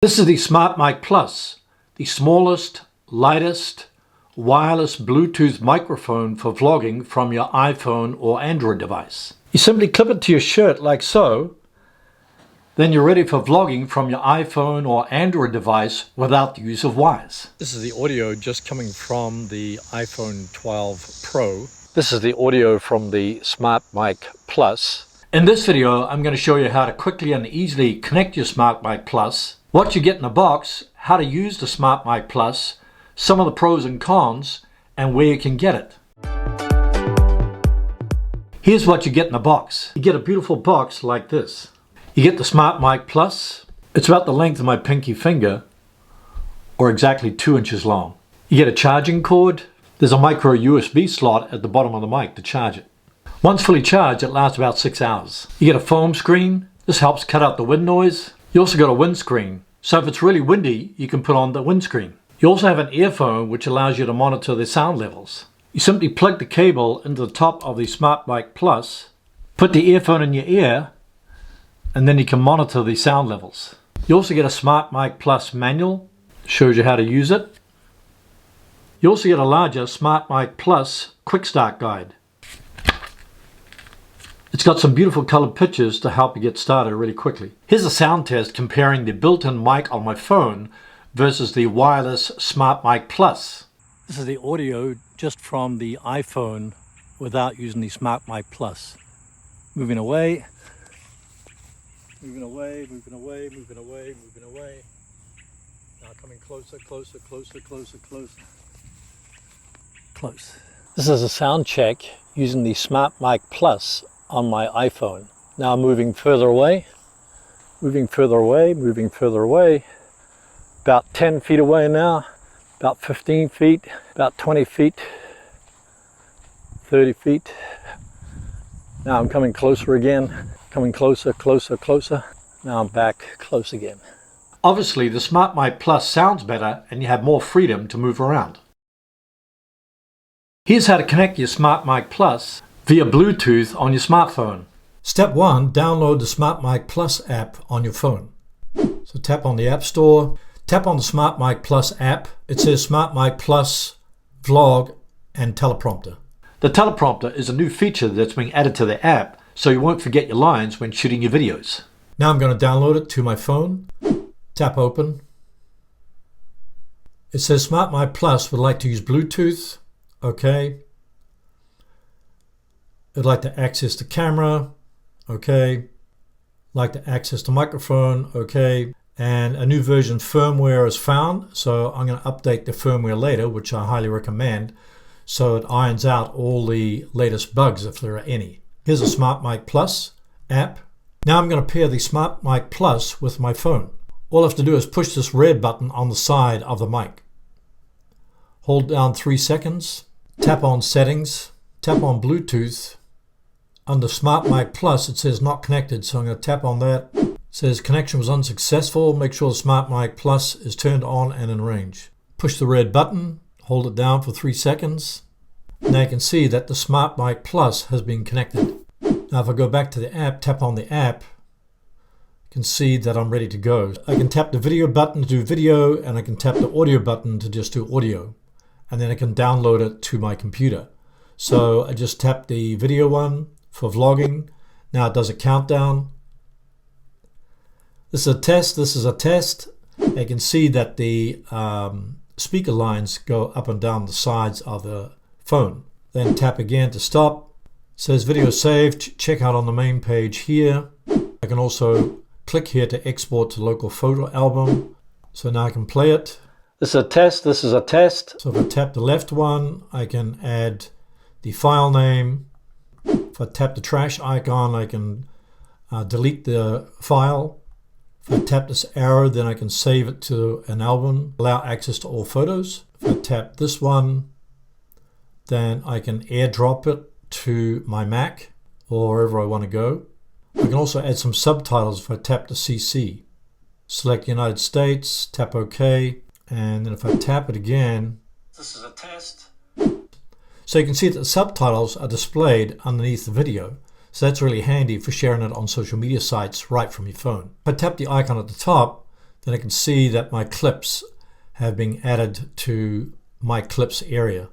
This is the SmartMic Plus, the smallest, lightest, wireless Bluetooth microphone for vlogging from your iPhone or Android device. You simply clip it to your shirt like so, then you're ready for vlogging from your iPhone or Android device without the use of wires. This is the audio just coming from the iPhone 12 Pro. This is the audio from the SmartMic Plus. In this video, I'm going to show you how to quickly and easily connect your SmartMic Plus, what you get in the box, how to use the SmartMic Plus, some of the pros and cons, and where you can get it. Here's what you get in the box. You get a beautiful box like this. You get the SmartMic Plus. It's about the length of my pinky finger, or exactly 2 inches long. You get a charging cord. There's a micro USB slot at the bottom of the mic to charge it. Once fully charged, it lasts about 6 hours. You get a foam screen. This helps cut out the wind noise. You also got a windscreen, so if it's really windy, you can put on the windscreen. You also have an earphone which allows you to monitor the sound levels. You simply plug the cable into the top of the SmartMic Plus, put the earphone in your ear, and then you can monitor the sound levels. You also get a SmartMic Plus manual, shows you how to use it. You also get a larger SmartMic Plus quick start guide. It's got some beautiful colored pictures to help you get started really quickly. Here's a sound test comparing the built-in mic on my phone versus the wireless SmartMic Plus. This is the audio just from the iPhone without using the SmartMic Plus. Moving away, moving away, moving away, moving away, moving away. Now coming closer, closer, closer, closer, closer. Close. This is a sound check using the SmartMic Plus on my iPhone. Now moving further away, moving further away, moving further away. About 10 feet away now, about 15 feet, about 20 feet, 30 feet. Now I'm coming closer again, coming closer, closer, closer. Now I'm back close again. Obviously the SmartMic Plus sounds better and you have more freedom to move around. Here's how to connect your SmartMic Plus via Bluetooth on your smartphone. Step 1, download the SmartMic Plus app on your phone. So tap on the App Store, tap on the SmartMic Plus app. It says SmartMic Plus, Vlog, and Teleprompter. The teleprompter is a new feature that's being added to the app so you won't forget your lines when shooting your videos. Now I'm going to download it to my phone. Tap Open. It says SmartMic Plus would like to use Bluetooth. Okay. I'd like to access the camera, okay. Like to access the microphone, okay. And a new version firmware is found, so I'm going to update the firmware later, which I highly recommend, so it irons out all the latest bugs if there are any. Here's a SmartMic Plus app. Now I'm going to pair the SmartMic Plus with my phone. All I have to do is push this red button on the side of the mic. Hold down 3 seconds, tap on Settings, tap on Bluetooth. Under SmartMic Plus, it says not connected, so I'm going to tap on that. It says connection was unsuccessful. Make sure the SmartMic Plus is turned on and in range. Push the red button, hold it down for 3 seconds. Now you can see that the SmartMic Plus has been connected. Now if I go back to the app, tap on the app, you can see that I'm ready to go. I can tap the video button to do video, and I can tap the audio button to just do audio. And then I can download it to my computer. So I just tap the video one for vlogging. Now it does a countdown. This is a test. This is a test. You can see that the speaker lines go up and down the sides of the phone. Then tap again to stop. It says video saved. Check out on the main page here. I can also click here to export to local photo album. So now I can play it. This is a test. This is a test. So if I tap the left one, I can add the file name. If I tap the trash icon, I can delete the file. If I tap this arrow, then I can save it to an album, allow access to all photos. If I tap this one, then I can airdrop it to my Mac or wherever I want to go. I can also add some subtitles if I tap the CC. Select United States, tap OK, and then if I tap it again, this is a test. So you can see that the subtitles are displayed underneath the video. So that's really handy for sharing it on social media sites right from your phone. If I tap the icon at the top, then I can see that my clips have been added to my clips area.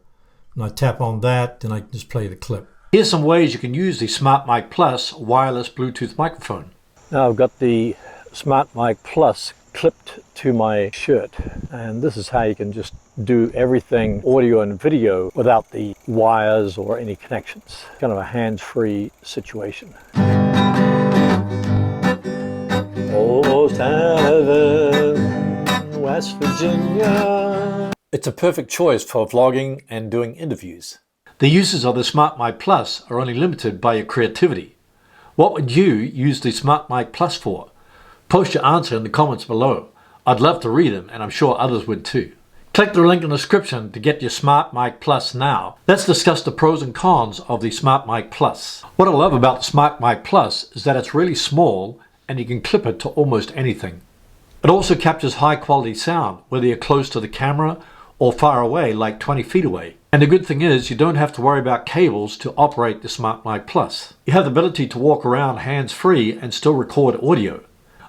When I tap on that, then I can just play the clip. Here's some ways you can use the SmartMic Plus wireless Bluetooth microphone. Now I've got the SmartMic Plus clipped to my shirt, and this is how you can just do everything audio and video without the wires or any connections. Kind of a hands-free situation. Almost heaven, West Virginia. It's a perfect choice for vlogging and doing interviews. The uses of the SmartMic Plus are only limited by your creativity. What would you use the SmartMic Plus for? Post your answer in the comments below. I'd love to read them, and I'm sure others would too. Click the link in the description to get your SmartMic Plus now. Let's discuss the pros and cons of the SmartMic Plus. What I love about the SmartMic Plus is that it's really small and you can clip it to almost anything. It also captures high quality sound, whether you're close to the camera or far away, like 20 feet away. And the good thing is you don't have to worry about cables to operate the SmartMic Plus. You have the ability to walk around hands-free and still record audio.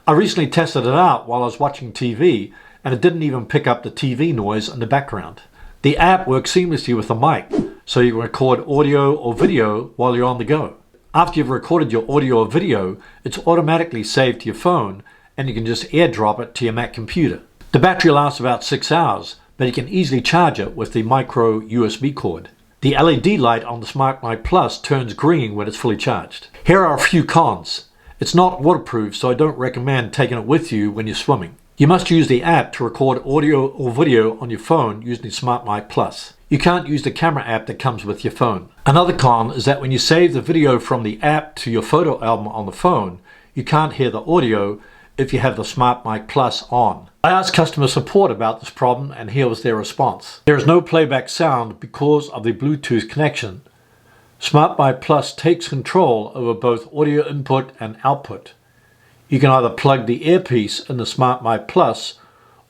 I recently tested it out while I was watching TV, and it didn't even pick up the TV noise in the background. The app works seamlessly with the mic, so you can record audio or video while you're on the go. After you've recorded your audio or video, it's automatically saved to your phone, and you can just airdrop it to your Mac computer. The battery lasts about 6 hours, but you can easily charge it with the micro USB cord. The LED light on the SmartMic Plus turns green when it's fully charged. Here are a few cons. It's not waterproof, so I don't recommend taking it with you when you're swimming. You must use the app to record audio or video on your phone using the SmartMic Plus. You can't use the camera app that comes with your phone. Another con is that when you save the video from the app to your photo album on the phone, you can't hear the audio if you have the SmartMic Plus on. I asked customer support about this problem, and here was their response. There is no playback sound because of the Bluetooth connection. SmartMic Plus takes control over both audio input and output. You can either plug the earpiece in the SmartMic Plus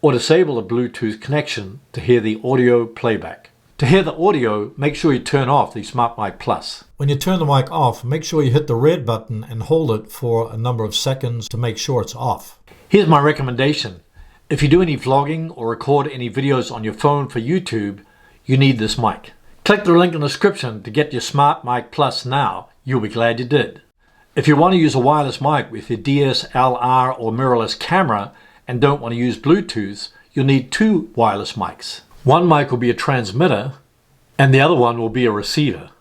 or disable the Bluetooth connection to hear the audio playback. To hear the audio, make sure you turn off the SmartMic Plus. When you turn the mic off, make sure you hit the red button and hold it for a number of seconds to make sure it's off. Here's my recommendation. If you do any vlogging or record any videos on your phone for YouTube, you need this mic. Click the link in the description to get your SmartMic Plus now. You'll be glad you did. If you want to use a wireless mic with your DSLR or mirrorless camera and don't want to use Bluetooth, you'll need two wireless mics. One mic will be a transmitter and the other one will be a receiver.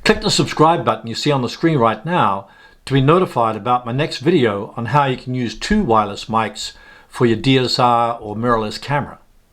Click the subscribe button you see on the screen right now to be notified about my next video on how you can use two wireless mics for your DSLR or mirrorless camera.